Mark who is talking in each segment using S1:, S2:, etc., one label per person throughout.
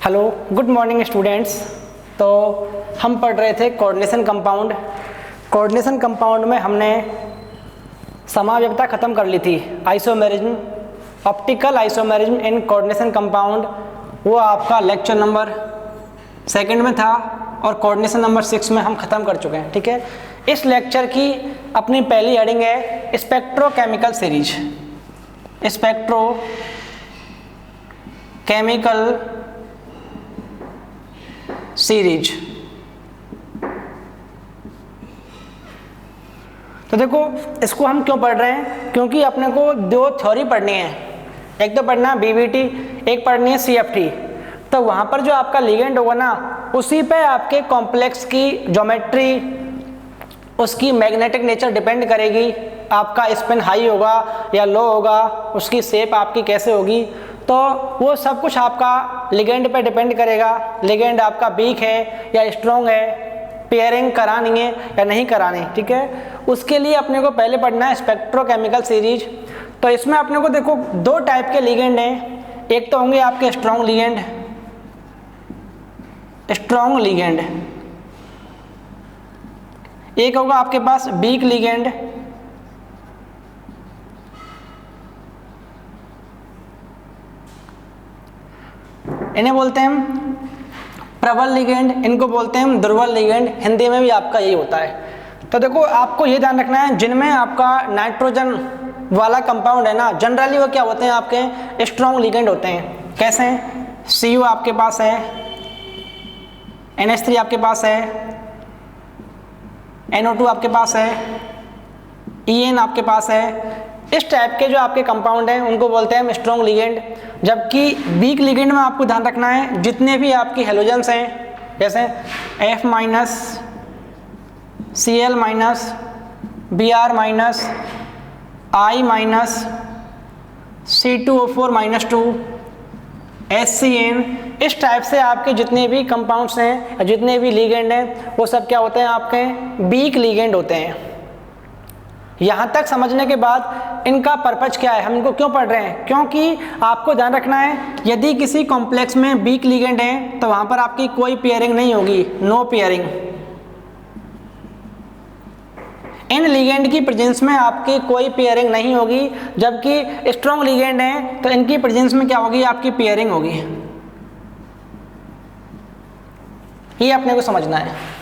S1: Hello good morning students. तो हम पढ़ रहे थे कोऑर्डिनेशन कंपाउंड। कोऑर्डिनेशन कंपाउंड में हमने समाव्यवता ख़त्म कर ली थी। Isomerism, optical isomerism in coordination compound, वो आपका लेक्चर नंबर 2 में था और कोऑर्डिनेशन नंबर 6 में हम ख़त्म कर चुके हैं। ठीक है, इस लेक्चर की अपनी पहली हेडिंग है स्पेक्ट्रोकेमिकल सीरीज। Spectrochemical series. तो देखो इसको हम क्यों पढ़ रहे हैं, क्योंकि अपने को दो थ्योरी पढ़नी है। एक तो पढ़ना है बीबीटी, एक पढ़नी है सीएफटी। तो वहाँ पर जो आपका लिगेंड होगा ना, उसी पे आपके कॉम्प्लेक्स की ज्योमेट्री, उसकी मैग्नेटिक नेचर डिपेंड करेगी। आपका स्पिन हाई होगा या लो होगा, उसकी शेप आपकी कैसे होगी, तो वो सब कुछ आपका लिगेंड पे डिपेंड करेगा। लिगेंड आपका वीक है या स्ट्रॉन्ग है, पेयरिंग करानी है या नहीं करानी। ठीक है, उसके लिए अपने को पहले पढ़ना है स्पेक्ट्रोकेमिकल सीरीज। तो इसमें अपने को देखो दो टाइप के लिगेंड हैं। एक तो होंगे आपके स्ट्रॉन्ग लिगेंड, एक होगा आपके पास वीक लिगेंड। इन्हें बोलते हैं प्रबल लिगेंड, इनको बोलते हैं दुर्बल लिगेंड। हिंदी में भी आपका यही होता है। तो देखो आपको ये ध्यान रखना है, जिनमें आपका नाइट्रोजन वाला कंपाउंड है ना, जनरली वो क्या होते हैं, आपके स्ट्रॉन्ग लिगेंड होते हैं। कैसे हैं? Cu आपके पास है, NH3 आपके पास है, NO2 आपके पास है, En आपके पास है। इस टाइप के जो आपके कंपाउंड हैं उनको बोलते हैं हम स्ट्रॉन्ग लिगेंड। जबकि वीक लिगेंड में आपको ध्यान रखना है, जितने भी आपकी हेलोजेंस हैं, जैसे F-, Cl-, Br-, I-, C2O4-2, HCN, इस टाइप से आपके जितने भी कंपाउंड्स हैं, जितने भी लिगेंड हैं, वो सब क्या होते हैं, आपके वीक लिगेंड होते हैं। यहाँ तक समझने के बाद इनका पर्पज क्या है, हम इनको क्यों पढ़ रहे हैं, क्योंकि आपको ध्यान रखना है यदि किसी कॉम्प्लेक्स में वीक लिगेंड है तो वहाँ पर आपकी कोई पेयरिंग नहीं होगी, नो पेयरिंग। इन लिगेंड की प्रेजेंस में आपकी कोई पेयरिंग नहीं होगी, जबकि स्ट्रॉन्ग लिगेंड है तो इनकी प्रेजेंस में क्या होगी, आपकी पेयरिंग होगी। ये अपने को समझना है।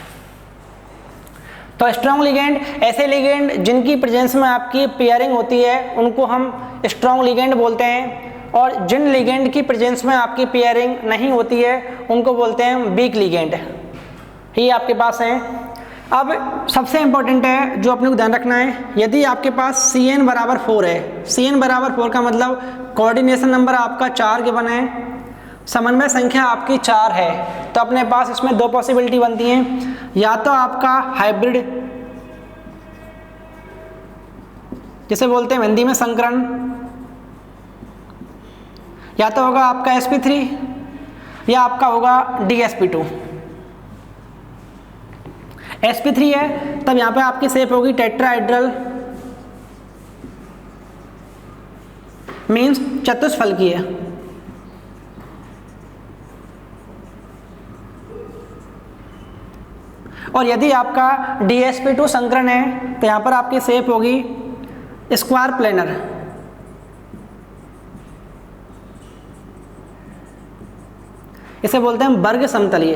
S1: तो स्ट्रॉन्ग लिगेंड ऐसे लिगेंड जिनकी प्रेजेंस में आपकी पेयरिंग होती है, उनको हम स्ट्रॉन्ग लिगेंड बोलते हैं। और जिन लिगेंड की प्रेजेंस में आपकी पेयरिंग नहीं होती है, उनको बोलते हैं वीक लिगेंड। ये आपके पास है। अब सबसे इंपॉर्टेंट है जो अपने को ध्यान रखना है, यदि आपके पास Cn बराबर 4 है, Cn बराबर 4 का मतलब कोऑर्डिनेशन नंबर आपका 4 गिवन है, समन्वय संख्या आपकी 4 है, तो अपने पास इसमें दो पॉसिबिलिटी बनती हैं। या तो आपका हाइब्रिड, जिसे बोलते हैं हिंदी में संकरण, या तो होगा आपका sp3 या आपका होगा dsp2। sp3 है तब यहाँ पे आपकी शेप होगी टेट्राहेड्रल, मीन्स चतुष्फलकीय है। और यदि आपका dsp2 संकरण है तो यहाँ पर आपकी शेप होगी स्क्वायर प्लेनर। इसे बोलते हैं वर्ग समतलीय।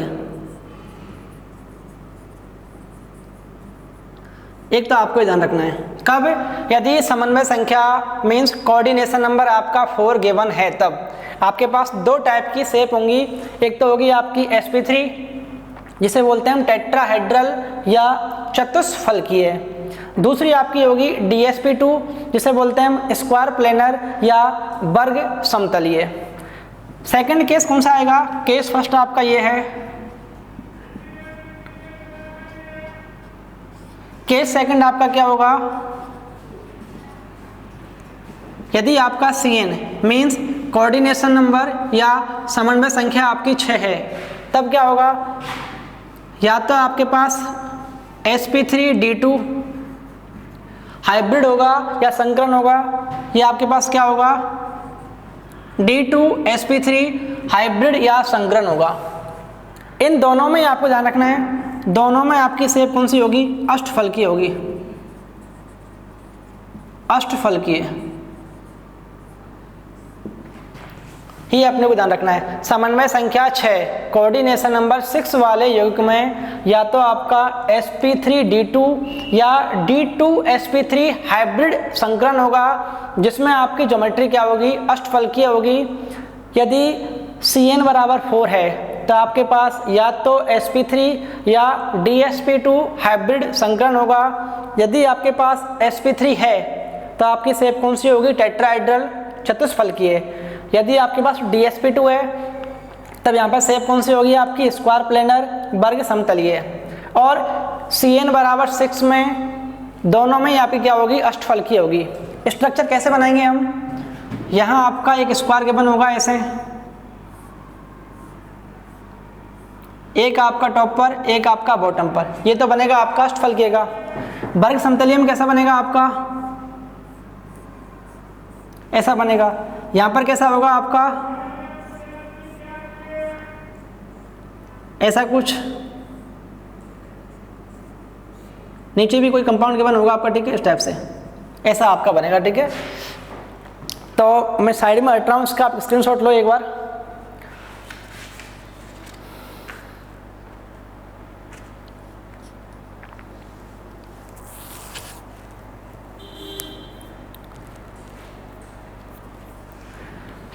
S1: एक तो आपको ध्यान रखना है कब, यदि समन्वय संख्या मीन्स कोऑर्डिनेशन नंबर आपका 4 गिवन है, तब आपके पास दो टाइप की शेप होंगी। एक तो होगी आपकी sp3 जिसे बोलते हैं हम टेट्राहेड्रल या चतुष्फलकीय, दूसरी आपकी होगी dsp2 जिसे बोलते हैं हम स्क्वायर प्लेनर या वर्ग समतलीय। सेकंड केस कौन सा आएगा, केस फर्स्ट आपका ये है। केस सेकंड आपका क्या होगा, यदि आपका Cn मीन्स कोऑर्डिनेशन नंबर या समन्वय संख्या आपकी 6 है, तब क्या होगा, या तो आपके पास sp3d2 हाइब्रिड होगा या संकरण होगा, या आपके पास क्या होगा d2sp3 हाइब्रिड या संकरण होगा। इन दोनों में आपको ध्यान रखना है, दोनों में आपकी शेप कौन सी होगी, अष्टफलकीय होगी, अष्टफलकीय ही अपने को ध्यान रखना है। समन्वय संख्या 6 कोऑर्डिनेशन नंबर 6 वाले यौगिक में या तो आपका sp3d2 या d2sp3 हाइब्रिड संकरण होगा, जिसमें आपकी ज्योमेट्री क्या होगी, अष्टफलकीय होगी। यदि Cn बराबर 4 है तो आपके पास या तो sp3 या dsp2 हाइब्रिड संकरण होगा। यदि आपके पास sp3 है तो आपकी शेप कौन सी होगी, टेट्राहेड्रल चतुष्फलकीय। यदि आपके पास dsp2 है तब यहाँ पर शेप कौन सी होगी आपकी, स्क्वायर प्लेनर वर्ग समतलीय। और Cn बराबर 6 में दोनों में यहाँ पे क्या होगी, अष्टफलकीय होगी। स्ट्रक्चर कैसे बनाएंगे हम, यहाँ आपका एक स्क्वायर केबन होगा ऐसे, एक आपका टॉप पर एक आपका बॉटम पर, ये तो बनेगा आपका अष्टफलकीय का। वर्ग समतलीय में कैसा बनेगा आपका, ऐसा बनेगा। यहां पर कैसा होगा आपका, ऐसा कुछ, नीचे भी कोई कंपाउंड केबन होगा आपका, ठीक है, इस टाइप से ऐसा आपका बनेगा, ठीक है। तो मैं साइड में हट रहा हूं, इसका आप स्क्रीनशॉट लो एक बार।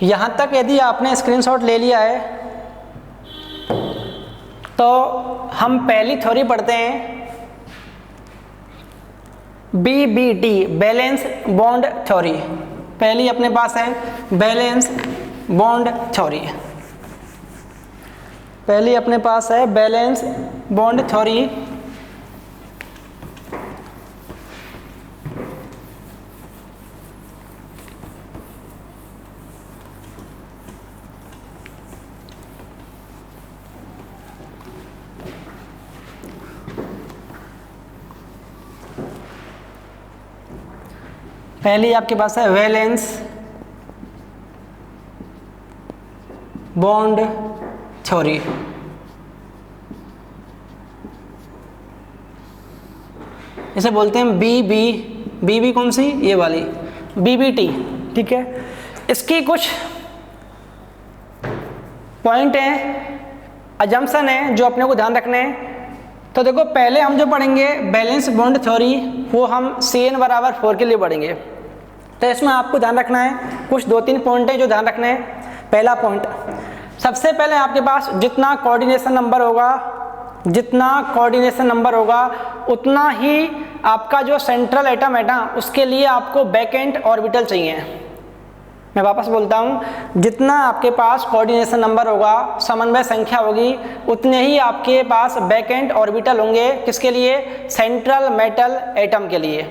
S1: यहाँ तक यदि आपने स्क्रीनशॉट ले लिया है तो हम पहली थ्योरी पढ़ते हैं, BBT बैलेंस बॉन्ड थ्योरी। पहली अपने पास है बैलेंस बॉन्ड थ्योरी, पहली अपने पास है बैलेंस बॉन्ड थ्योरी। पहली आपके पास है वैलेंस बॉन्ड थ्योरी। इसे बोलते हैं बीबी कौन सी, ये वाली BBT, ठीक है। इसकी कुछ पॉइंट हैं, अजम्पशन है जो अपने को ध्यान रखने हैं। तो देखो पहले हम जो पढ़ेंगे बैलेंस बॉन्ड थ्योरी, वो हम Cn बराबर 4 के लिए पढ़ेंगे। तो इसमें आपको ध्यान रखना है, कुछ 2-3 पॉइंट है जो ध्यान रखने हैं। पहला पॉइंट, सबसे पहले आपके पास जितना कोऑर्डिनेशन नंबर होगा उतना ही आपका जो सेंट्रल एटम है ना, उसके लिए आपको बैकेंट ऑर्बिटल चाहिए। मैं वापस बोलता हूँ, जितना आपके पास कोऑर्डिनेशन नंबर होगा, समन्वय संख्या होगी, उतने ही आपके पास बैकेंट ऑर्बिटल होंगे। किसके लिए, सेंट्रल मेटल एटम के लिए,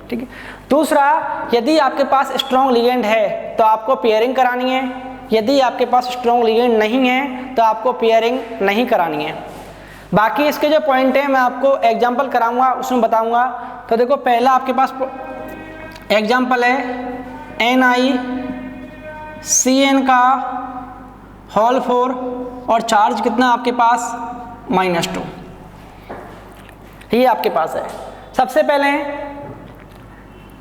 S1: ठीक है। दूसरा, यदि आपके पास स्ट्रॉन्ग लिगेंड है तो आपको पेयरिंग करानी है, यदि आपके पास स्ट्रॉन्ग लिगेंड नहीं है तो आपको पेयरिंग नहीं करानी है। बाकी इसके जो पॉइंट है मैं आपको एग्जाम्पल कराऊंगा, उसमें बताऊंगा। तो देखो पहला आपके पास एग्जाम्पल है NiCN का होल 4 और चार्ज कितना आपके पास -2, ये आपके पास है। सबसे पहले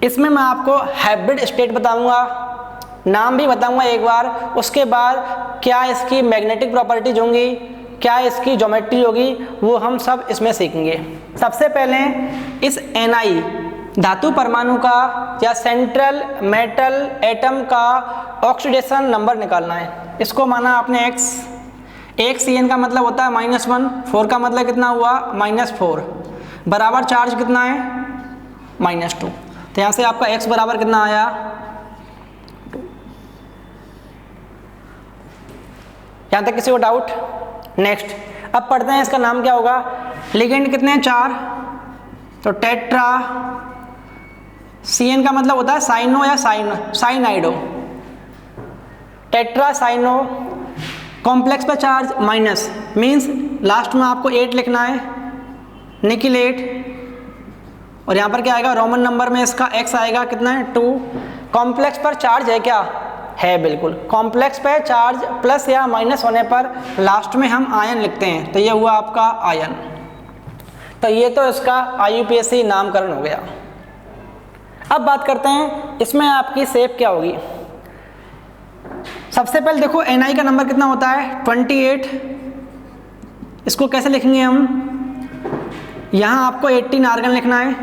S1: इसमें मैं आपको हाइब्रिड स्टेट बताऊंगा, नाम भी बताऊंगा एक बार, उसके बाद क्या इसकी मैग्नेटिक प्रॉपर्टीज होंगी, क्या इसकी ज्योमेट्री होगी, वो हम सब इसमें सीखेंगे। सबसे पहले इस Ni धातु परमाणु का या सेंट्रल मेटल एटम का ऑक्सीडेशन नंबर निकालना है। इसको माना आपने x, एक Cn का मतलब होता है -1, 4 का मतलब कितना हुआ -4, बराबर चार्ज कितना है -2। तो यहाँ से आपका x बराबर कितना आया 2। यहाँ तक किसी को डाउट? नेक्स्ट अब पढ़ते हैं, इसका नाम क्या होगा। लिगेंड कितने हैं 4, तो टेट्रा। Cn का मतलब होता है साइनो या साइनाइडो, टेट्रा साइनो। कॉम्प्लेक्स पर चार्ज माइनस, मीन्स लास्ट में आपको 8 लिखना है, निकिलेट। और यहाँ पर क्या आएगा, रोमन नंबर में इसका x आएगा कितना है 2। कॉम्प्लेक्स पर चार्ज है क्या, है बिल्कुल। कॉम्प्लेक्स पे चार्ज प्लस या माइनस होने पर लास्ट में हम आयन लिखते हैं, तो ये हुआ आपका आयन। तो ये तो इसका IUPAC नामकरण हो गया। अब बात करते हैं इसमें आपकी शेप क्या होगी। सबसे पहले देखो Na का नंबर कितना होता है 28। इसको कैसे लिखेंगे हम, यहाँ आपको 18 आर्गन लिखना है,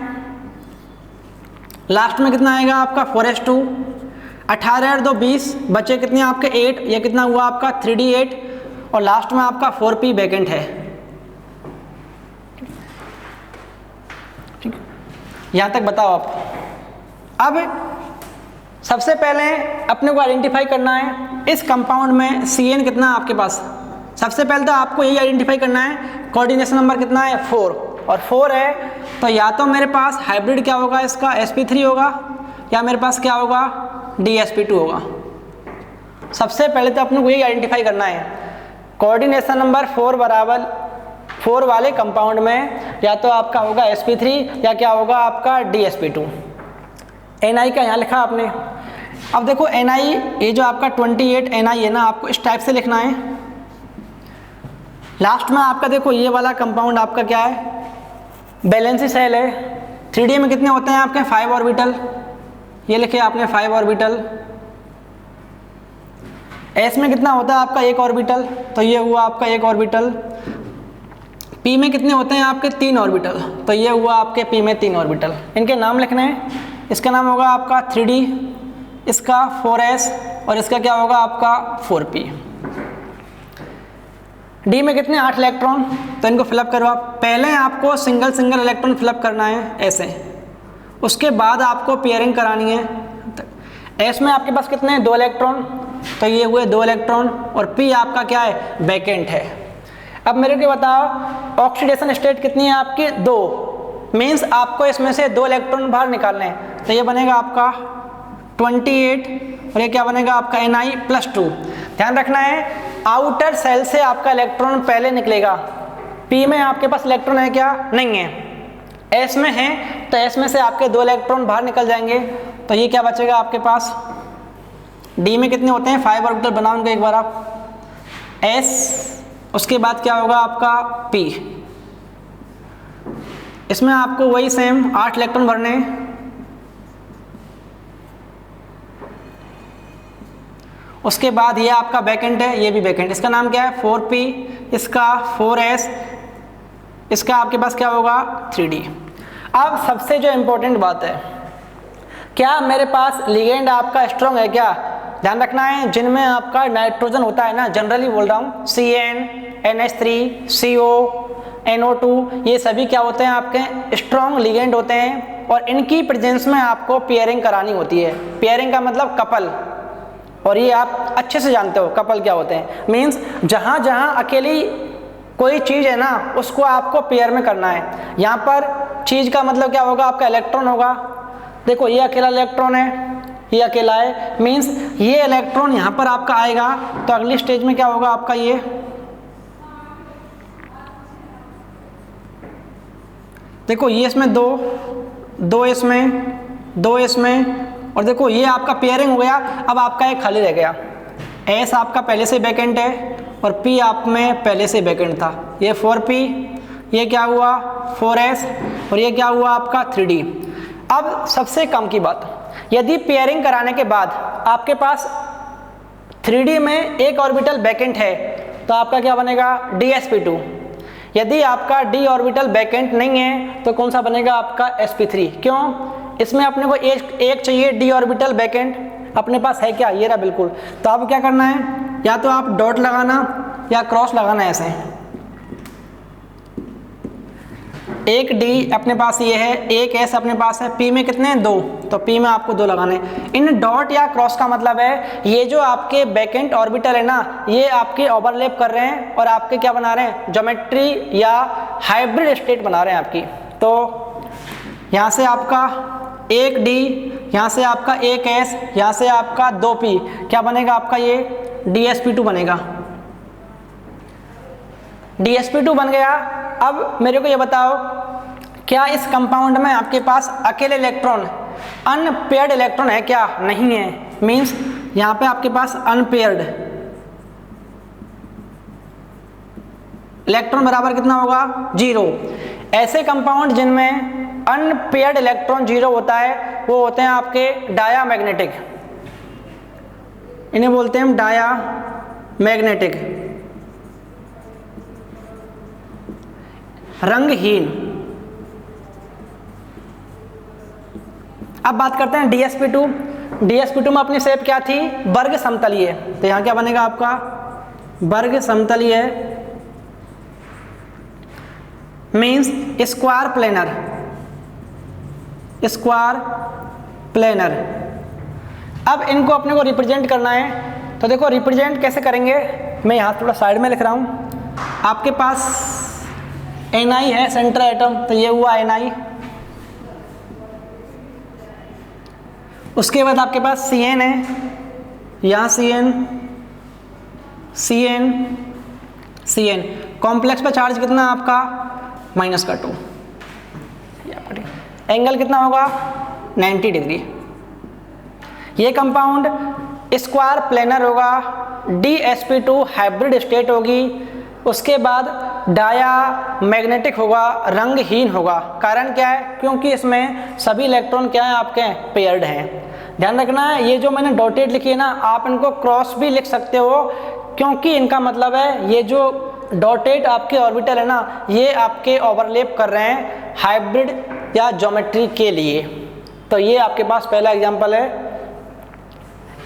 S1: लास्ट में कितना आएगा आपका 4s2, 18 और 2 20, बचे कितने आपके 8, ये कितना हुआ आपका 3d8 और लास्ट में आपका 4p वैकेंट है। ठीक, यहाँ तक बताओ आप। अब सबसे पहले अपने को आइडेंटिफाई करना है इस कंपाउंड में Cn कितना आपके पास। सबसे पहले तो आपको यही आइडेंटिफाई करना है कोऑर्डिनेशन नंबर कितना है 4, और 4 है तो या तो मेरे पास हाइब्रिड क्या होगा इसका sp3 होगा, या मेरे पास क्या होगा dsp2 होगा। सबसे पहले तो अपने को यही आइडेंटिफाई करना है कोऑर्डिनेशन नंबर 4 बराबर 4 वाले कंपाउंड में या तो आपका होगा sp3 या क्या होगा आपका dsp2। Na का यहाँ लिखा आपने। अब देखो Na ये जो आपका 28 Na है ना, आपको इस टाइप से लिखना है। लास्ट में आपका देखो ये वाला कंपाउंड आपका क्या है बैलेंसी सेल है। 3D में कितने होते हैं आपके 5 ऑर्बिटल, ये लिखे आपने 5 ऑर्बिटल। S में कितना होता है आपका 1 ऑर्बिटल, तो ये हुआ आपका 1 ऑर्बिटल। P में कितने होते हैं आपके 3 ऑर्बिटल, तो ये हुआ आपके P में 3 ऑर्बिटल। इनके नाम लिखने हैं, इसका नाम होगा आपका 3D, इसका 4s और इसका क्या होगा आपका 4p। D में कितने 8 इलेक्ट्रॉन, तो इनको फिलअप करो आप। पहले आपको सिंगल सिंगल इलेक्ट्रॉन फिलअप करना है ऐसे, उसके बाद आपको पेयरिंग करानी है। S में आपके पास कितने हैं 2 इलेक्ट्रॉन, तो ये हुए 2 इलेक्ट्रॉन और P आपका क्या है वैकेंट है। अब मेरे को बताओ ऑक्सीडेशन स्टेट कितनी है आपकी 2, मीन्स आपको इसमें से 2 इलेक्ट्रॉन बाहर निकालने हैं, तो ये बनेगा आपका 28 और ये क्या बनेगा आपका Na+2। ध्यान रखना है आउटर सेल से आपका इलेक्ट्रॉन पहले निकलेगा। P में आपके पास इलेक्ट्रॉन है क्या, नहीं है। S में है तो S में से आपके 2 इलेक्ट्रॉन बाहर निकल जाएंगे, तो ये क्या बचेगा आपके पास। D में कितने होते हैं 5 ऑर्बिटल, बनाओ उनका एक बार आप। S उसके बाद क्या होगा आपका P, इसमें आपको वही सेम 8 इलेक्ट्रॉन भरने हैं। उसके बाद ये आपका वैकेंट है, ये भी वैकेंट। इसका नाम क्या है 4p, इसका 4s, इसका आपके पास क्या होगा 3d। अब सबसे जो इम्पोर्टेंट बात है, क्या मेरे पास लिगेंड आपका स्ट्रॉन्ग है क्या। ध्यान रखना है जिनमें आपका नाइट्रोजन होता है ना, जनरली बोल रहा हूँ Cn, NH3, CO, NO2, ये सभी क्या होते हैं आपके स्ट्रॉन्ग लिगेंड होते हैं और इनकी प्रेजेंस में आपको पेयरिंग करानी होती है। पेयरिंग का मतलब कपल, और ये आप अच्छे से जानते हो कपल क्या होते हैं। मीन्स जहाँ जहाँ अकेली कोई चीज़ है ना उसको आपको पेयर में करना है। यहाँ पर चीज़ का मतलब क्या होगा आपका इलेक्ट्रॉन होगा। देखो ये अकेला इलेक्ट्रॉन है, ये अकेला है, मीन्स ये इलेक्ट्रॉन यहाँ पर आपका आएगा तो अगली स्टेज में क्या होगा आपका ये। देखो ये इसमें 2 इसमें 2 इसमें, और देखो ये आपका पेयरिंग हो गया। अब आपका एक खाली रह गया। S आपका पहले से वैकेंट है और P आप में पहले से वैकेंट था। ये 4p, ये क्या हुआ 4s और ये क्या हुआ आपका 3d। अब सबसे कम की बात, यदि पेयरिंग कराने के बाद आपके पास 3d में एक ऑर्बिटल वैकेंट है तो आपका क्या बनेगा dsp2। यदि आपका d ऑर्बिटल वैकेंट नहीं है तो कौन सा बनेगा आपका sp3। क्यों, इसमें अपने को एक चाहिए d ऑर्बिटल वैकेंट, अपने पास है क्या, ये रहा बिल्कुल। तो अब क्या करना है, या तो आप डॉट लगाना या क्रॉस लगाना है ऐसे। एक D अपने पास ये है, एक S अपने पास है, P में कितने हैं 2, तो P में आपको 2 लगाने। इन डॉट या क्रॉस का मतलब है ये जो आपके वैकेंट ऑर्बिटल है ना, ये आपके ओवरलैप कर रहे हैं और आपके क्या बना रहे हैं ज्योमेट्री या हाइब्रिड स्टेट बना रहे हैं आपकी। तो यहाँ से आपका एक D, यहाँ से आपका एक S, यहाँ से आपका 2p, क्या बनेगा आपका ये dsp2 बनेगा। dsp2 बन गया। अब मेरे को ये बताओ क्या इस कंपाउंड में आपके पास अकेले इलेक्ट्रॉन अनपेयर्ड इलेक्ट्रॉन है क्या, नहीं है। मींस यहाँ पे आपके पास अनपेयर्ड इलेक्ट्रॉन बराबर कितना होगा 0। ऐसे कंपाउंड जिनमें अनपेयर्ड इलेक्ट्रॉन 0 होता है वो होते हैं आपके डायामैग्नेटिक, इन्हें बोलते हैं हम डायामैग्नेटिक, रंगहीन। अब बात करते हैं DsP2। DsP2 में अपनी शेप क्या थी, वर्ग समतलीय, तो यहाँ क्या बनेगा आपका वर्ग समतलीय means square planar, square planar. अब इनको अपने को रिप्रेजेंट करना है, तो देखो रिप्रेजेंट कैसे करेंगे, मैं यहाँ थोड़ा साइड में लिख रहा हूँ। आपके पास Ni है सेंटर एटम, तो ये हुआ Ni। उसके बाद आपके पास Cn है, यहाँ Cn, Cn, Cn। कॉम्प्लेक्स पे चार्ज कितना है आपका -2। एंगल कितना होगा 90 डिग्री। ये कंपाउंड स्क्वायर प्लेनर होगा, DsP2 हाइब्रिड स्टेट होगी, उसके बाद डायामैग्नेटिक होगा, रंगहीन होगा। कारण क्या है, क्योंकि इसमें सभी इलेक्ट्रॉन क्या है आपके पेयर्ड हैं। ध्यान रखना है, ये जो मैंने डॉटेड लिखी है ना, आप इनको क्रॉस भी लिख सकते हो, क्योंकि इनका मतलब है ये जो डॉटेड आपके ऑर्बिटल है ना, ये आपके ओवरलैप कर रहे हैं हाइब्रिड या ज्योमेट्री के लिए। तो ये आपके पास पहला एग्जांपल है,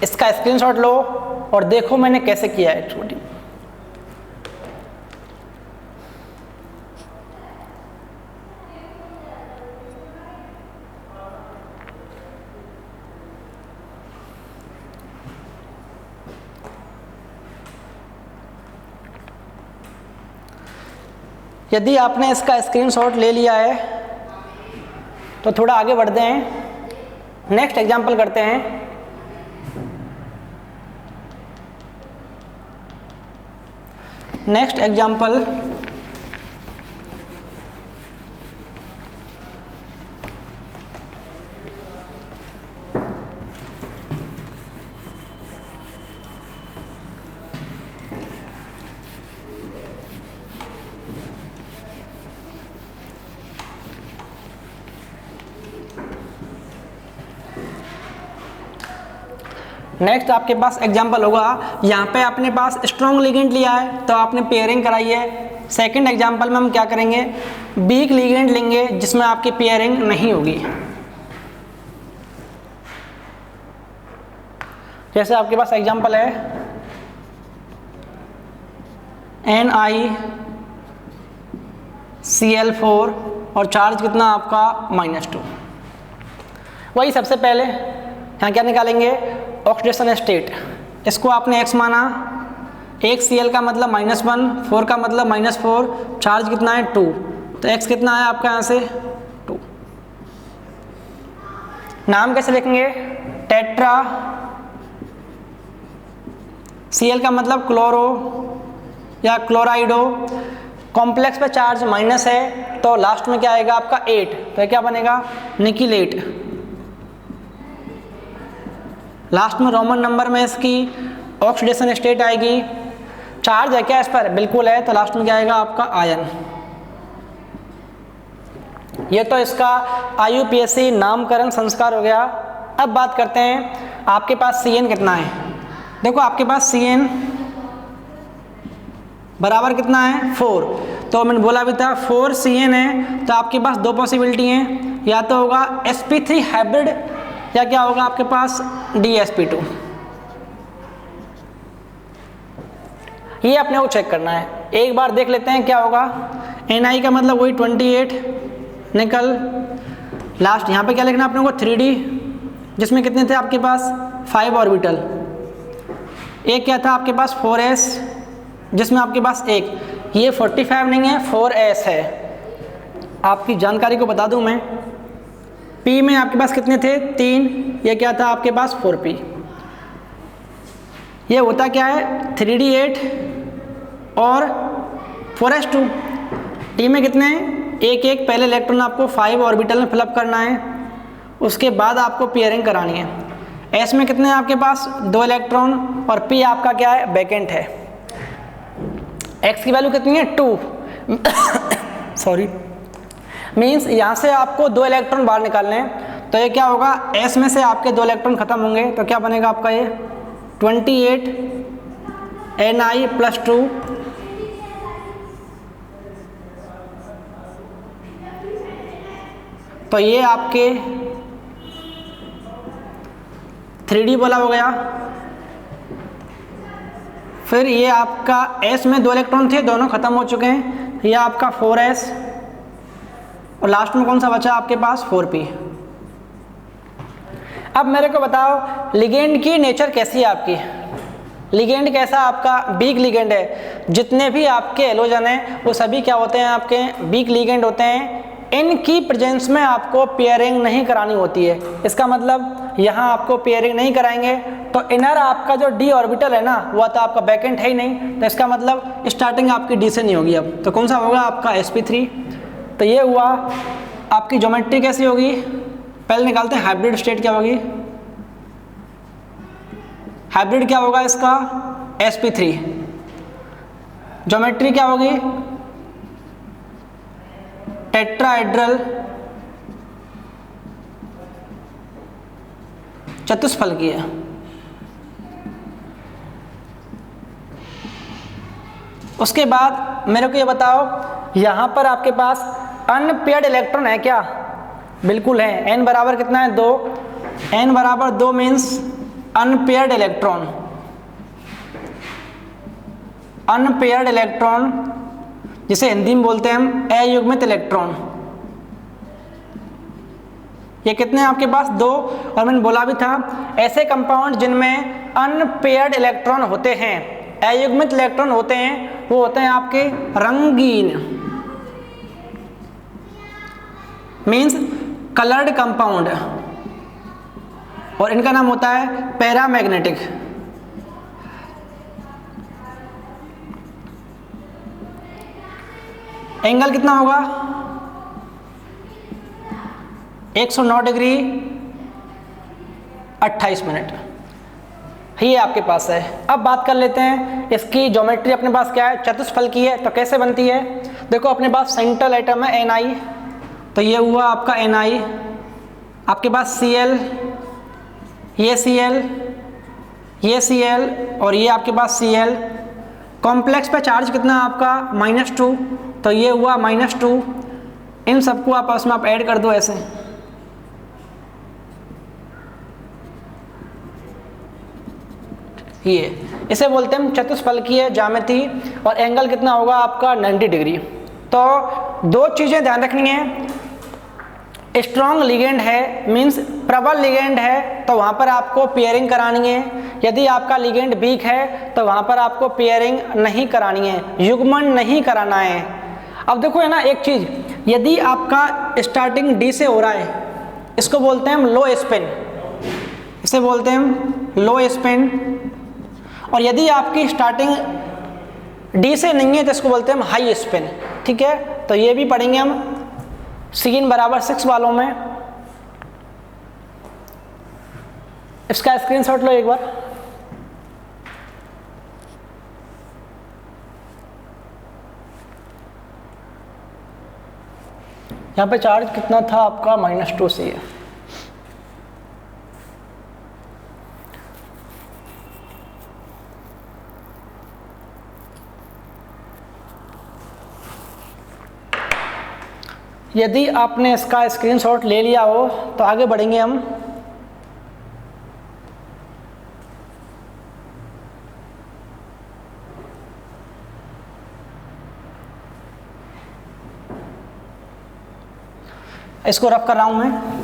S1: इसका स्क्रीनशॉट लो और देखो मैंने कैसे किया है छोटी। यदि आपने इसका स्क्रीनशॉट ले लिया है तो थोड़ा आगे बढ़ते हैं, नेक्स्ट एग्जांपल करते हैं। नेक्स्ट एग्जांपल नेक्स्ट आपके पास एग्जांपल होगा, यहाँ पे अपने पास स्ट्रॉन्ग लिगेंड लिया है तो आपने पेयरिंग कराई है। सेकंड एग्जांपल में हम क्या करेंगे, वीक लिगेंड लेंगे जिसमें आपकी पेयरिंग नहीं होगी। जैसे आपके पास एग्जांपल है NiCl4 और चार्ज कितना आपका -2। वही सबसे पहले यहाँ क्या निकालेंगे, ऑक्सीडेशन स्टेट, इसको आपने x माना, एक Cl का मतलब -1, 4 का मतलब -4, चार्ज कितना है 2, तो x कितना है आपका यहाँ से 2। नाम कैसे लिखेंगे, टेट्रा, Cl का मतलब क्लोरो या क्लोराइडो, कॉम्प्लेक्स पे चार्ज माइनस है तो लास्ट में क्या आएगा आपका 8, तो क्या बनेगा निकिलेट। लास्ट में रोमन नंबर में इसकी ऑक्सीडेशन स्टेट आएगी। चार्ज है क्या इस पर, बिल्कुल है, तो लास्ट में क्या आएगा आपका आयन। ये तो इसका IUPAC नामकरण संस्कार हो गया। अब बात करते हैं आपके पास Cn कितना है। देखो आपके पास Cn बराबर कितना है 4, तो मैंने बोला भी था 4 Cn है, तो आपके पास दो पॉसिबिलिटी हैं, या तो होगा sp3 हाइब्रिड या क्या होगा आपके पास DsP2। ये अपने को चेक करना है, एक बार देख लेते हैं क्या होगा। Ni का मतलब वही 28 निकल, लास्ट यहाँ पे क्या लिखना अपने को 3D, जिसमें कितने थे आपके पास 5 ऑर्बिटल। एक क्या था आपके पास 4s, जिसमें आपके पास एक, ये 45 नहीं है 4s है। आपकी जानकारी को बता दूं मैं, P में आपके पास कितने थे 3, ये क्या था आपके पास 4p। ये होता क्या है 3d8 और 4s2। T में कितने हैं, एक एक, पहले इलेक्ट्रॉन आपको 5 ऑर्बिटल में फिलअप करना है, उसके बाद आपको पेयरिंग करानी है। एस में कितने हैं आपके पास 2 इलेक्ट्रॉन और पी आपका क्या है वैकेंट है। एक्स की वैल्यू कितनी है 2 सॉरी मीन्स यहाँ से आपको 2 इलेक्ट्रॉन बाहर निकालने हैं, तो ये क्या होगा एस में से आपके 2 इलेक्ट्रॉन खत्म होंगे, तो क्या बनेगा आपका ये 28 Ni + 2 तो ये आपके 3D बोला हो गया। फिर ये आपका S में 2 इलेक्ट्रॉन थे, दोनों खत्म हो चुके हैं, ये आपका 4s और लास्ट में कौन सा बचा आपके पास 4p। अब मेरे को बताओ लिगेंड की नेचर कैसी है आपकी। लिगेंड कैसा आपका वीक लिगेंड है। जितने भी आपके एलोजन हैं वो सभी क्या होते हैं आपके वीक लिगेंड होते हैं। इनकी प्रेजेंस में आपको पेयरिंग नहीं करानी होती है। इसका मतलब यहाँ आपको पेयरिंग नहीं कराएंगे तो इनर आपका जो डी ऑर्बिटल है ना वो तो आपका वैकेंट है ही नहीं, तो इसका मतलब स्टार्टिंग आपकी डी से नहीं होगी। अब तो कौन सा होगा आपका sp3। तो ये हुआ आपकी ज्योमेट्री कैसी होगी, पहले निकालते हैं हाइब्रिड स्टेट क्या होगी। हाइब्रिड क्या होगा इसका sp3। ज्योमेट्री क्या होगी टेट्राहेड्रल चतुष्फलकीय है। उसके बाद मेरे को ये बताओ यहाँ पर आपके पास अनपेयर्ड इलेक्ट्रॉन है क्या, बिल्कुल है। n बराबर कितना है 2, n बराबर 2 means unpaired electron. Unpaired electron जिसे हिंदी में बोलते हैं हम अयुग्मित इलेक्ट्रॉन। ये कितने हैं आपके पास 2, और मैंने बोला भी था ऐसे कंपाउंड जिनमें अनपेयर्ड इलेक्ट्रॉन होते हैं, अयुग्मित इलेक्ट्रॉन होते हैं, वो होते हैं आपके रंगीन मीन्स कलर्ड कंपाउंड, और इनका नाम होता है पैरामैग्नेटिक। एंगल कितना होगा 109 डिग्री 28 मिनट, ये आपके पास है। अब बात कर लेते हैं इसकी ज्योमेट्री। अपने पास क्या है चतुष्फलकीय है, तो कैसे बनती है देखो। अपने पास सेंट्रल एटम है Ni, तो ये हुआ आपका Ni। आपके पास Cl, ये Cl, ये Cl और ये आपके पास Cl। कॉम्प्लेक्स पे चार्ज कितना आपका -2, तो ये हुआ -2। इन सबको आपस में आप ऐड कर दो ऐसे, ये इसे बोलते हैं चतुष्फलकीय ज्यामिति। और एंगल कितना होगा आपका 90 डिग्री। तो 2 चीज़ें ध्यान रखनी है, स्ट्रॉन्ग लिगेंड है मीन्स प्रबल लिगेंड है तो वहाँ पर आपको पेयरिंग करानी है। यदि आपका लिगेंड वीक है तो वहाँ पर आपको पेयरिंग नहीं करानी है, युग्मन नहीं कराना है। अब देखो है ना एक चीज़, यदि आपका स्टार्टिंग डी से हो रहा है, इसको बोलते हैं हम लो स्पिन, इसे बोलते हैं हम लो स्पिन। और यदि आपकी स्टार्टिंग डी से नहीं है तो इसको बोलते हैं हम हाई स्पिन। ठीक है, तो ये भी पढ़ेंगे हम सीन बराबर 6 वालों में। इसका स्क्रीनशॉट लो एक बार। यहाँ पे चार्ज कितना था आपका -2 से है। यदि आपने इसका स्क्रीनशॉट ले लिया हो तो आगे बढ़ेंगे हम। इसको रफ कर रहा हूं मैं।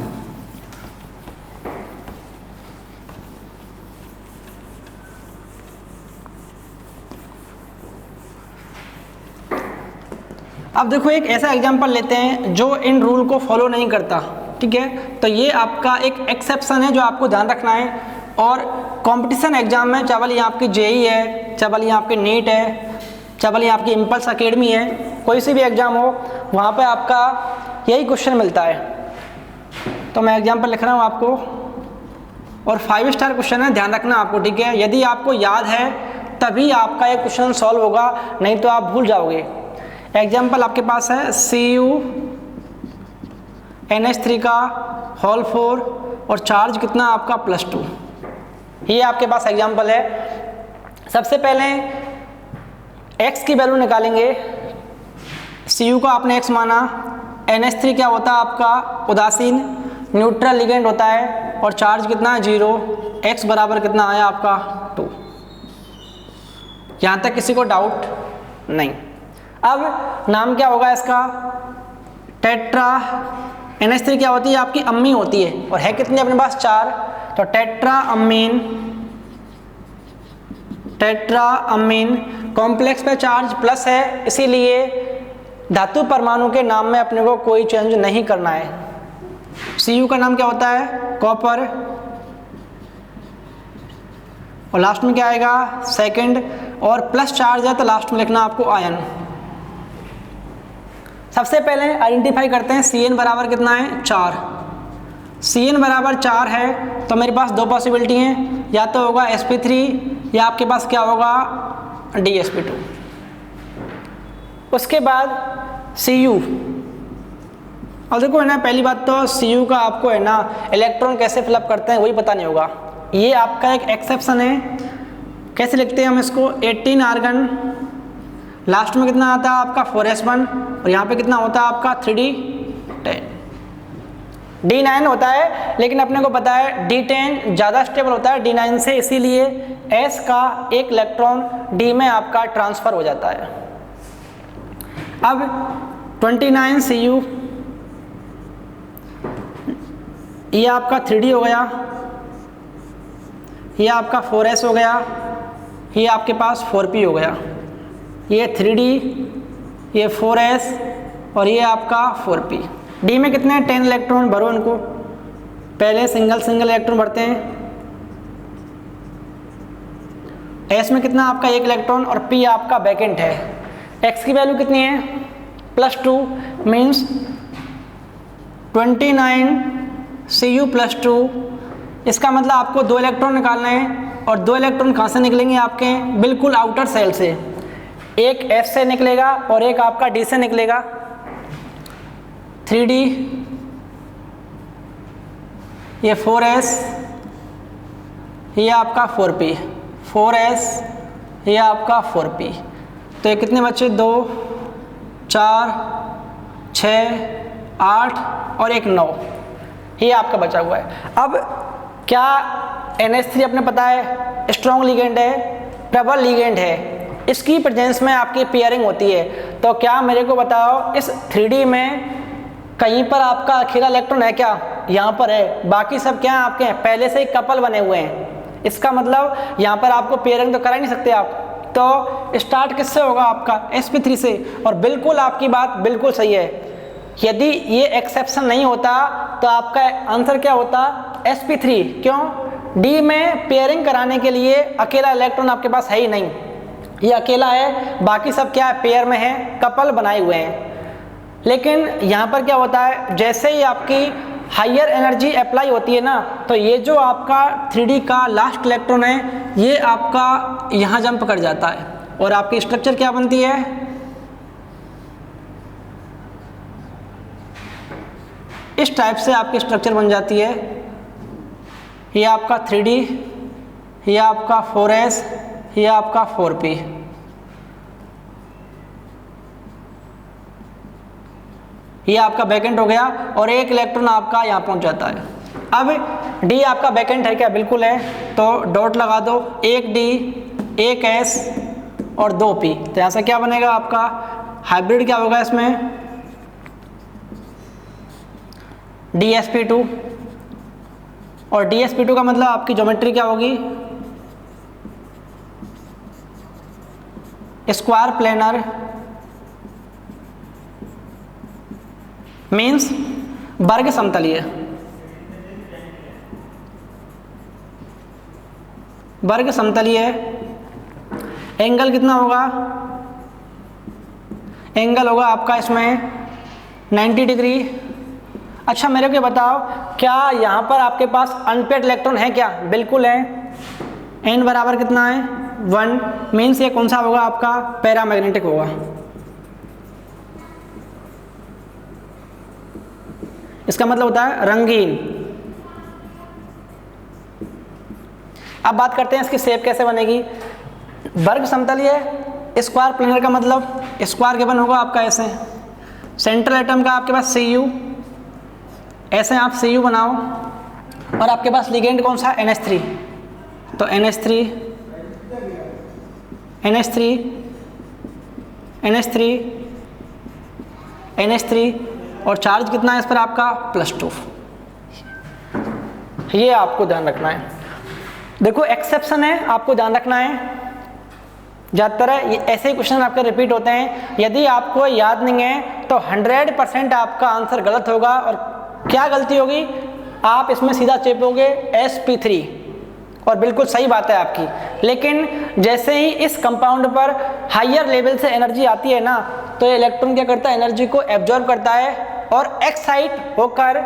S1: अब देखो एक ऐसा एग्जांपल लेते हैं जो इन रूल को फॉलो नहीं करता। ठीक है, तो ये आपका एक एक्सेप्शन है जो आपको ध्यान रखना है। और कंपटीशन एग्जाम में चाहे ये आपकी जेई है, चाहे ये आपके नीट है, चाहे ये आपकी इम्पल्स अकेडमी है, कोई सी भी एग्जाम हो वहाँ पे आपका यही क्वेश्चन मिलता है। तो मैं एग्जांपल लिख रहा हूँ आपको। और 5 स्टार क्वेश्चन है, ध्यान रखना आपको, ठीक है। यदि आपको याद है तभी आपका ये क्वेश्चन सॉल्व होगा, नहीं तो आप भूल जाओगे। एग्जाम्पल आपके पास है CuNH3 का होल 4 और चार्ज कितना आपका +2, ये आपके पास एग्जाम्पल है। सबसे पहले x की वैल्यू निकालेंगे। Cu का आपने x माना, NH3 क्या होता है आपका उदासीन न्यूट्रल लिगेंड होता है, और चार्ज कितना है 0, x बराबर कितना आया आपका 2। यहाँ तक किसी को डाउट नहीं। अब नाम क्या होगा इसका, टेट्रा। NH3 क्या होती है आपकी अम्मी होती है, और है कितनी अपने पास 4, तो टेट्रा अमीन कॉम्प्लेक्स पे चार्ज प्लस है, इसीलिए धातु परमाणु के नाम में अपने को कोई चेंज नहीं करना है। Cu का नाम क्या होता है कॉपर, और लास्ट में क्या आएगा सेकंड, और प्लस चार्ज है तो लास्ट में लिखना आपको आयन। सबसे पहले आइडेंटिफाई करते हैं Cn बराबर कितना है 4। Cn बराबर 4 है तो मेरे पास दो पॉसिबिलिटी हैं, या तो होगा sp3 या आपके पास क्या होगा dsp2। उसके बाद Cu, और देखो है ना, पहली बात तो Cu का आपको है ना इलेक्ट्रॉन कैसे फिलअप करते हैं वही पता नहीं होगा, ये आपका एक एक्सेप्शन है। कैसे लिखते हैं हम इसको, 18 आर्गन, लास्ट में कितना आता है आपका 4s1, और यहाँ पे कितना होता है आपका 3d10। D9 होता है, लेकिन अपने को पता है D10 ज़्यादा स्टेबल होता है D9 से, इसीलिए S का एक इलेक्ट्रॉन D में आपका ट्रांसफ़र हो जाता है। अब 29 Cu, ये आपका 3d हो गया, ये आपका 4s हो गया, ये आपके पास 4p हो गया, ये 3d, ये 4s और ये आपका 4p। d में कितने हैं 10 इलेक्ट्रॉन, भरो इनको, पहले सिंगल इलेक्ट्रॉन भरते हैं। s में कितना आपका 1 इलेक्ट्रॉन, और p आपका वैकेंट है। x की वैल्यू कितनी है +2, मीन्स 29 Cu +2। इसका मतलब आपको 2 इलेक्ट्रॉन निकालना है, और 2 इलेक्ट्रॉन कहाँ से निकलेंगे आपके, बिल्कुल आउटर सेल से, एक S से निकलेगा और एक आपका D से निकलेगा। 3d, ये 4s, ये आपका 4p, 4s, ये आपका 4p। तो ये कितने बच्चे, 2 4 6 8 और एक 9, ये आपका बचा हुआ है। अब क्या NH3 अपने पता है स्ट्रॉन्ग लिगेंड है, प्रबल लिगेंड है, इसकी प्रेजेंस में आपकी पेयरिंग होती है। तो क्या मेरे को बताओ, इस 3d में कहीं पर आपका अकेला इलेक्ट्रॉन है क्या, यहाँ पर है, बाकी सब क्या है आपके हैं पहले से ही कपल बने हुए हैं। इसका मतलब यहाँ पर आपको पेयरिंग तो करा ही नहीं सकते आप, तो स्टार्ट किससे होगा आपका sp3 से। और बिल्कुल आपकी बात बिल्कुल सही है, यदि ये एक्सेप्शन नहीं होता तो आपका आंसर क्या होता sp3। क्यों, d में पेयरिंग कराने के लिए अकेला इलेक्ट्रॉन आपके पास है ही नहीं, ये अकेला है, बाकी सब क्या है पेयर में है, कपल बनाए हुए हैं। लेकिन यहाँ पर क्या होता है, जैसे ही आपकी हायर एनर्जी अप्लाई होती है ना, तो ये जो आपका 3d का लास्ट इलेक्ट्रॉन है ये आपका यहाँ जंप कर जाता है, और आपकी स्ट्रक्चर क्या बनती है, इस टाइप से आपकी स्ट्रक्चर बन जाती है। ये आपका 3d, ये आपका 4s, ये आपका 4p। ये आपका वैकेंट हो गया, और एक इलेक्ट्रॉन आपका यहाँ पहुँच जाता है। अब d आपका वैकेंट है क्या, बिल्कुल है, तो डॉट लगा दो, एक d, एक s और 2p। तो यहाँ से क्या बनेगा आपका हाइब्रिड, क्या होगा इसमें dsp2, और dsp2 का मतलब आपकी ज्योमेट्री क्या होगी, स्क्वायर प्लेनर, मीन्स वर्ग समतलीय। वर्ग समतलीय एंगल कितना होगा, एंगल होगा आपका इसमें 90 डिग्री, अच्छा मेरे को ये बताओ, क्या यहाँ पर आपके पास अनपेड इलेक्ट्रॉन है क्या? बिल्कुल है। n बराबर कितना है? 1, मीन्स ये कौन सा होगा आपका? पैरामैग्नेटिक होगा। इसका मतलब होता है रंगीन। अब बात करते हैं इसकी शेप कैसे बनेगी। वर्ग समतलीय स्क्वायर प्लेनर का मतलब स्क्वायर गिवन होगा आपका ऐसे। सेंट्रल एटम का आपके पास Cu, ऐसे आप Cu बनाओ और आपके पास लिगेंड कौन सा? NH3, तो NH3 NH3 NH3 NH3 और चार्ज कितना है इस पर आपका? +2। ये आपको ध्यान रखना है। देखो एक्सेप्शन है, आपको ध्यान रखना है। ज़्यादातर ऐसे ही क्वेश्चन आपके रिपीट होते हैं। यदि आपको याद नहीं है तो 100% आपका आंसर गलत होगा। और क्या गलती होगी? आप इसमें सीधा चेपोगे sp3 और बिल्कुल सही बात है आपकी। लेकिन जैसे ही इस कंपाउंड पर हायर लेवल से एनर्जी आती है ना, तो ये इलेक्ट्रॉन क्या करता है? एनर्जी को एब्जॉर्ब करता है और एक्साइट होकर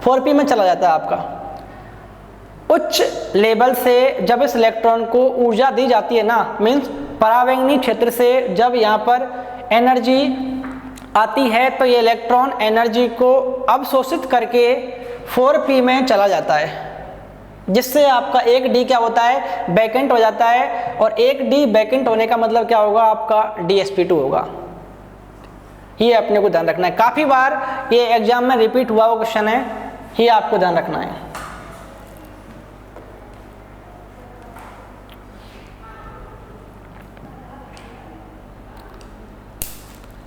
S1: 4p में चला जाता है आपका। उच्च लेवल से जब इस इलेक्ट्रॉन को ऊर्जा दी जाती है ना, मीन्स परावैंगनी क्षेत्र से जब यहाँ पर एनर्जी आती है, तो ये इलेक्ट्रॉन एनर्जी को अवशोषित करके 4p में चला जाता है, जिससे आपका 1d क्या होता है? वैकेंट हो जाता है। और 1d वैकेंट होने का मतलब क्या होगा? आपका dsp2 होगा। ये अपने को ध्यान रखना है। काफ़ी बार ये एग्जाम में रिपीट हुआ वो क्वेश्चन है, ये आपको ध्यान रखना है।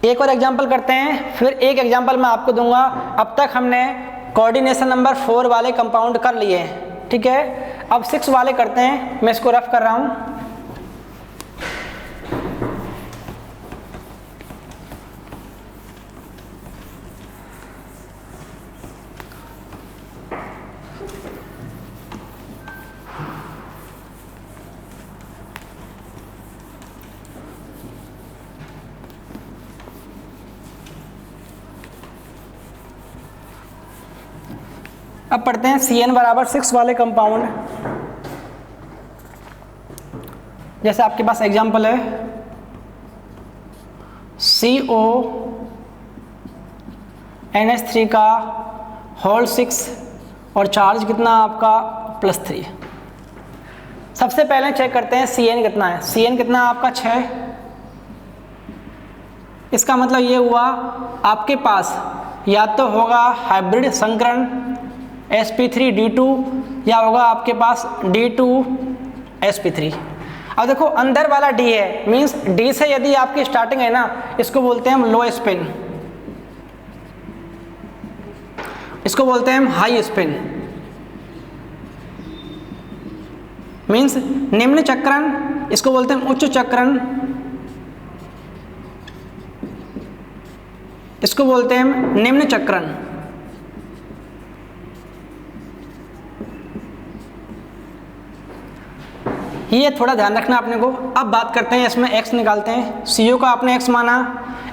S1: एक और एग्जाम्पल करते हैं, फिर एक एग्जाम्पल मैं आपको दूंगा। अब तक हमने कोऑर्डिनेशन नंबर 4 वाले कंपाउंड कर लिए हैं, ठीक है। अब 6 वाले करते हैं। मैं इसको रफ कर रहा हूँ। अब पढ़ते हैं Cn बराबर 6 वाले कंपाउंड। जैसे आपके पास एग्जांपल है CO NH3 का होल 6 और चार्ज कितना आपका? +3। सबसे पहले चेक करते हैं Cn कितना है। Cn कितना है आपका? 6। इसका मतलब ये हुआ आपके पास या तो होगा हाइब्रिड संकरण sp3d2 या होगा आपके पास d2sp3। अब देखो अंदर वाला d है, मींस d से यदि आपकी स्टार्टिंग है ना, इसको बोलते हैं हम लो स्पिन, इसको बोलते हैं हम हाई स्पिन। मींस निम्न चक्रण, इसको बोलते हैं उच्च चक्रण, इसको बोलते हैं हम निम्न चक्रण। ये थोड़ा ध्यान रखना अपने को। अब बात करते हैं इसमें x निकालते हैं। CO का आपने x माना।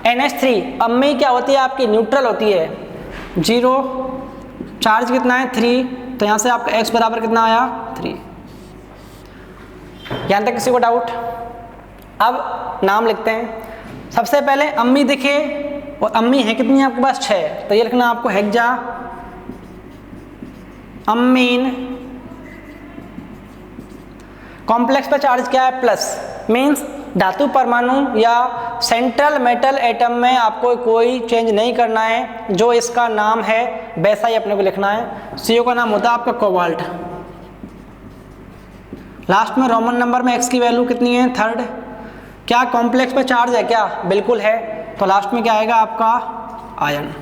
S1: NH3 अब में क्या होती है आपकी? न्यूट्रल होती है, 0। चार्ज कितना है? 3। तो यहाँ से आपका x बराबर कितना आया? 3। यहाँ तक किसी को डाउट? अब नाम लिखते हैं। सबसे पहले अम्मी दिखे, और अम्मी है कितनी आपके पास? 6। तो ये लिखना आपको हेक्सा अम्मीन। कॉम्प्लेक्स पर चार्ज क्या है? प्लस। मीन्स धातु परमाणु या सेंट्रल मेटल एटम में आपको कोई चेंज नहीं करना है, जो इसका नाम है वैसा ही अपने को लिखना है। CO का नाम होता है आपका कोबाल्ट। लास्ट में रोमन नंबर में x की वैल्यू कितनी है? 3rd। क्या कॉम्प्लेक्स पर चार्ज है क्या? बिल्कुल है। तो लास्ट में क्या आएगा आपका? आयन।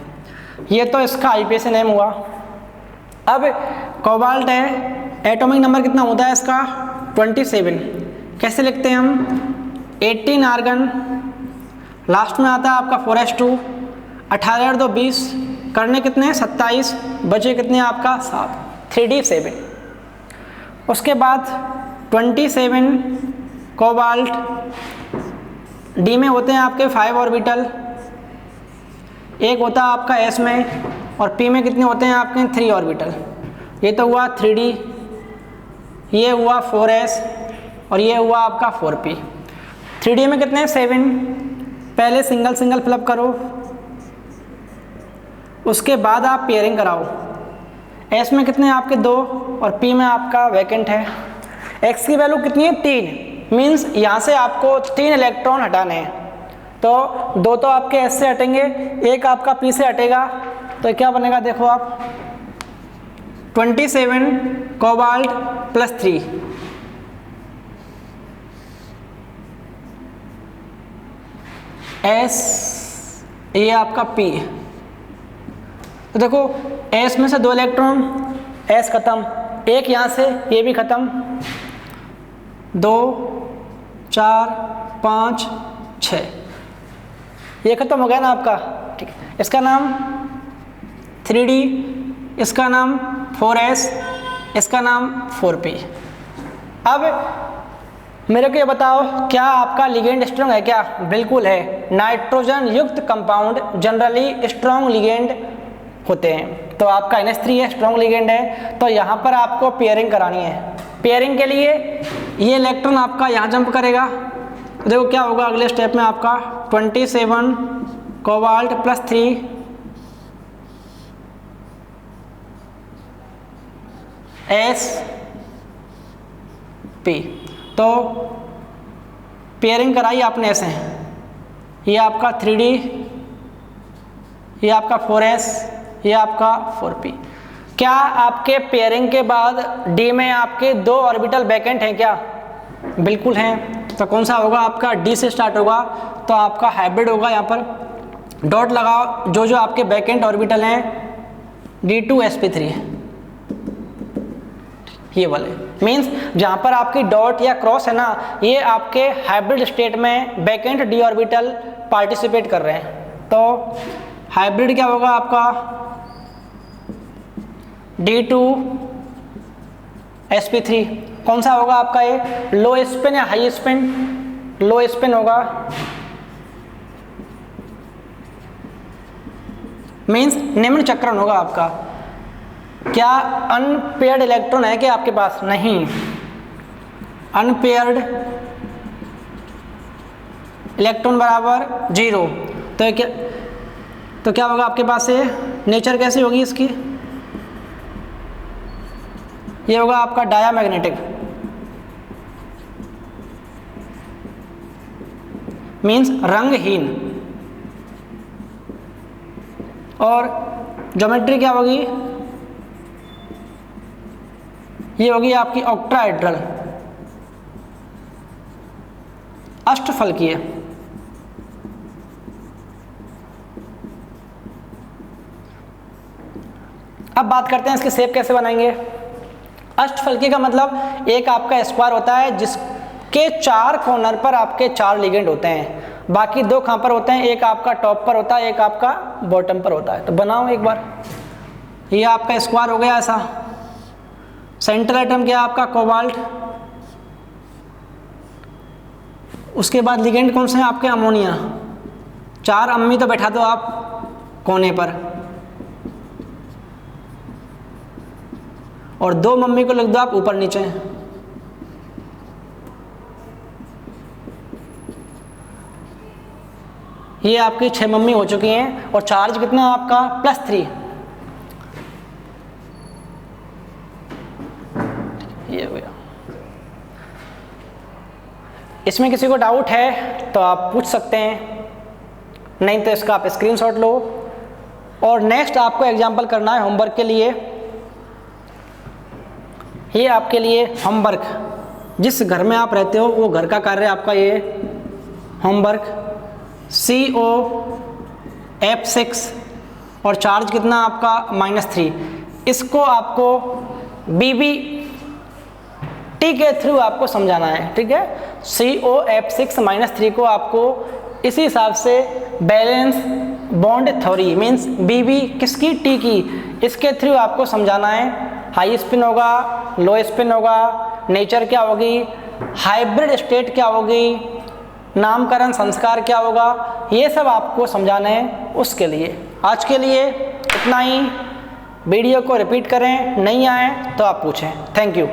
S1: ये तो इसका IPAC नेम हुआ। अब कोबाल्ट है, एटॉमिक नंबर कितना होता है इसका? 27। कैसे लिखते हैं हम? 18 आर्गन, लास्ट में आता है आपका 4s2। 18 और 2 20, करने कितने हैं? 27, बचे कितने आपका? 7, 3d7। उसके बाद 27 कोबाल्ट, डी में होते हैं आपके 5 ऑर्बिटल, एक होता है आपका एस में और p में कितने होते हैं आपके 3 ऑर्बिटल। ये तो हुआ 3d, ये हुआ 4s और ये हुआ आपका 4p। 3d में कितने हैं 7, पहले सिंगल सिंगल फिलअप करो, उसके बाद आप पेयरिंग कराओ। s में कितने हैं आपके 2 और p में आपका वैकेंट है। x की वैल्यू कितनी है 3, मीन्स यहाँ से आपको 3 इलेक्ट्रॉन हटाने हैं, तो 2 तो आपके s से हटेंगे, एक आपका p से हटेगा, तो क्या बनेगा देखो आप 27 कोबाल्ट प्लस 3 S, ये आपका P। तो देखो S में से 2 इलेक्ट्रॉन, S खत्म, एक यहाँ से ये भी खत्म, 2 4 5 6, ये खत्म हो गया ना आपका। ठीक है, इसका नाम 3D, इसका नाम 4S, इसका नाम 4P। अब मेरे को ये बताओ, क्या आपका लिगेंड स्ट्रॉन्ग है क्या? बिल्कुल है। नाइट्रोजन युक्त कंपाउंड जनरली स्ट्रॉन्ग लिगेंड होते हैं, तो आपका NH3 है, स्ट्रॉन्ग लिगेंड है, तो यहाँ पर आपको पेयरिंग करानी है। पेयरिंग के लिए ये इलेक्ट्रॉन आपका यहाँ जंप करेगा, देखो क्या होगा अगले स्टेप में आपका 27 कोबाल्ट प्लस 3 SP। तो पेयरिंग कराई आपने ऐसे, ये आपका 3D, ये आपका 4S, ये आपका 4P। क्या आपके पेयरिंग के बाद D में आपके 2 ऑर्बिटल वैकेंट हैं क्या? बिल्कुल हैं। तो कौन सा होगा आपका? D से स्टार्ट होगा, तो आपका हाइब्रिड होगा। यहाँ पर डॉट लगाओ, जो जो आपके वैकेंट ऑर्बिटल हैं D2sp3, ये वाले, मीन्स जहाँ पर आपकी डॉट या क्रॉस है ना, ये आपके हाइब्रिड स्टेट में वैकेंट d ऑर्बिटल पार्टिसिपेट कर रहे हैं। तो हाइब्रिड क्या होगा आपका? D2sp3। कौन सा होगा आपका? ये लो स्पिन या हाई स्पिन? लो स्पिन होगा, मीन्स निम्न चक्रण होगा आपका। क्या अनपेयर्ड इलेक्ट्रॉन है क्या आपके पास? नहीं, अनपेयर्ड इलेक्ट्रॉन बराबर 0। तो क्या होगा आपके पास? ये नेचर कैसी होगी इसकी? ये होगा आपका डायामैग्नेटिक, मीन्स रंगहीन। और ज्योमेट्री क्या होगी? ये होगी आपकी ऑक्टाहेड्रल, अष्टफलकीय। अब बात करते हैं इसकी शेप कैसे बनाएंगे। अष्टफलकीय का मतलब एक आपका स्क्वायर होता है जिसके 4 कॉर्नर पर आपके 4 लिगेंड होते हैं, बाकी 2 कहाँ पर होते हैं? एक आपका टॉप पर होता है, एक आपका बॉटम पर होता है। तो बनाओ एक बार, ये आपका स्क्वायर हो गया ऐसा। सेंट्रल एटम क्या आपका? कोबाल्ट। उसके बाद लिगेंड कौन से हैं आपके? अमोनिया। 4 अम्मी तो बैठा दो आप कोने पर, और 2 मम्मी को लिख दो आप ऊपर नीचे। ये आपकी 6 मम्मी हो चुकी हैं, और चार्ज कितना आपका? +3। ये हो गया। इसमें किसी को डाउट है तो आप पूछ सकते हैं, नहीं तो इसका आप स्क्रीनशॉट लो। और नेक्स्ट आपको एग्जाम्पल करना है होमवर्क के लिए। ये आपके लिए होमवर्क, जिस घर में आप रहते हो वो घर का कार्य आपका ये होमवर्क। COF6 और चार्ज कितना आपका? -3। इसको आपको BBT के थ्रू आपको समझाना है, ठीक है। COF6 -3 को आपको इसी हिसाब से valence bond theory means BB किसकी? T की, इसके थ्रू आपको समझाना है। हाई स्पिन होगा, लो स्पिन होगा, नेचर क्या होगी, हाइब्रिड स्टेट क्या होगी, नामकरण संस्कार क्या होगा, ये सब आपको समझाना है। उसके लिए आज के लिए इतना ही। वीडियो को रिपीट करें, नहीं आए तो आप पूछें। Thank you.